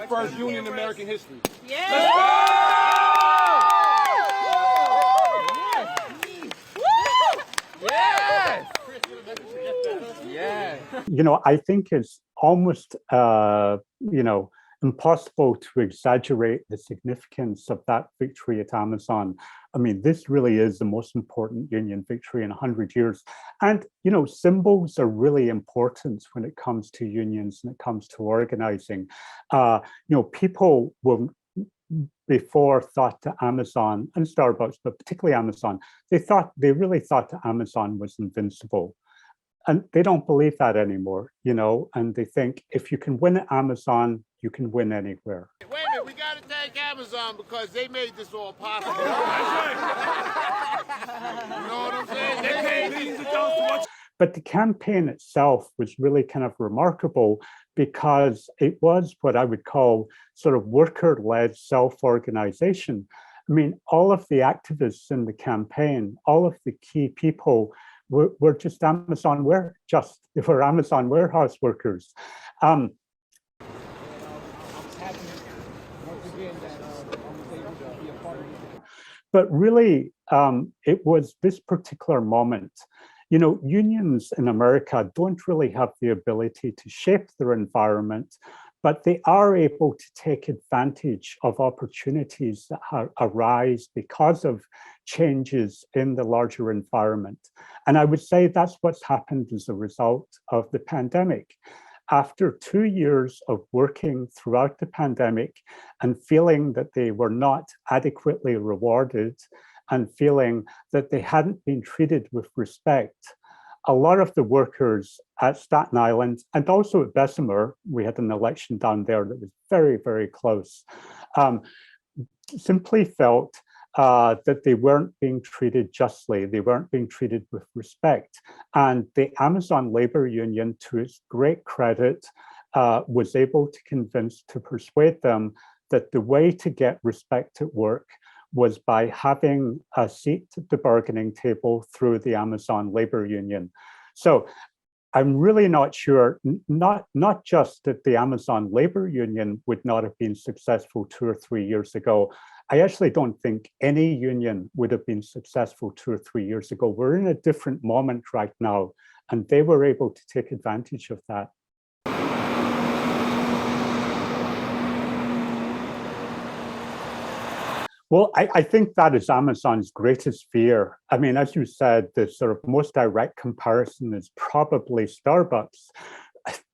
first union in American history. Yeah. Let's go! Yes! Yes! You know, I think it's almost, you know, impossible to exaggerate the significance of that victory at Amazon. I mean, this really is the most important union victory in 100 years. And, you know, symbols are really important when it comes to unions and it comes to organizing. You know, people will before thought that Amazon and Starbucks, but particularly Amazon, they really thought that Amazon was invincible. And they don't believe that anymore, you know, and they think if you can win at Amazon, you can win anywhere. Wait a minute, we got to thank Amazon because they made this all possible. You know what I'm saying? They made this all. But the campaign itself was really kind of remarkable because it was what I would call sort of worker-led self-organization. I mean, all of the activists in the campaign, all of the key people were just Amazon warehouse workers. But really, it was this particular moment. You know, unions in America don't really have the ability to shape their environment, but they are able to take advantage of opportunities that arise because of changes in the larger environment. And I would say that's what's happened as a result of the pandemic. After 2 years of working throughout the pandemic and feeling that they were not adequately rewarded and feeling that they hadn't been treated with respect, a lot of the workers at Staten Island and also at Bessemer, we had an election down there that was very, very close, simply felt that they weren't being treated justly, they weren't being treated with respect. And the Amazon labor union, to its great credit, was able to persuade them that the way to get respect at work was by having a seat at the bargaining table through the Amazon labor union. So I'm really not sure, not just that the Amazon labor union would not have been successful 2 or 3 years ago. I actually don't think any union would have been successful 2 or 3 years ago. We're in a different moment right now, and they were able to take advantage of that. Well, I think that is Amazon's greatest fear. I mean, as you said, the sort of most direct comparison is probably Starbucks.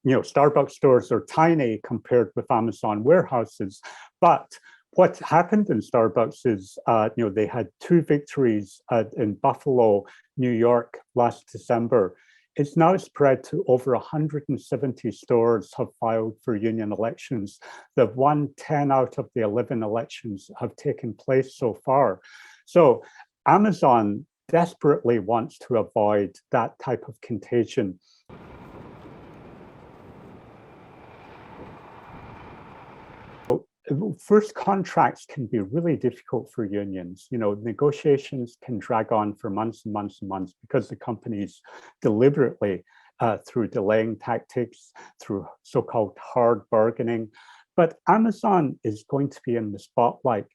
You know, Starbucks stores are tiny compared with Amazon warehouses, but what happened in Starbucks is, you know, they had 2 victories in Buffalo, New York last December. It's now spread to over 170 stores have filed for union elections. They've won 10 out of the 11 elections have taken place so far. So Amazon desperately wants to avoid that type of contagion. First contracts can be really difficult for unions. You know, negotiations can drag on for months and months and months because the companies deliberately, through delaying tactics, through so-called hard bargaining. But Amazon is going to be in the spotlight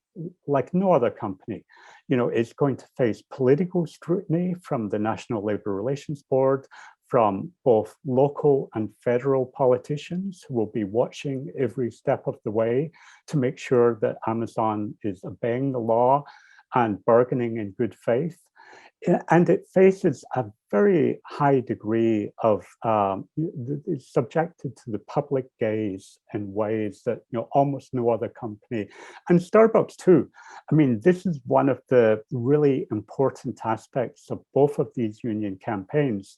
like no other company. You know, it's going to face political scrutiny from the National Labor Relations Board, from both local and federal politicians who will be watching every step of the way to make sure that Amazon is obeying the law and bargaining in good faith. And it faces a very high degree of, it's subjected to the public gaze in ways that, you know, almost no other company, and Starbucks too. I mean, this is one of the really important aspects of both of these union campaigns.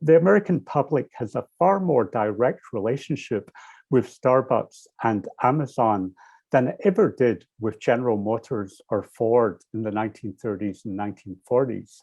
The American public has a far more direct relationship with Starbucks and Amazon than it ever did with General Motors or Ford in the 1930s and 1940s.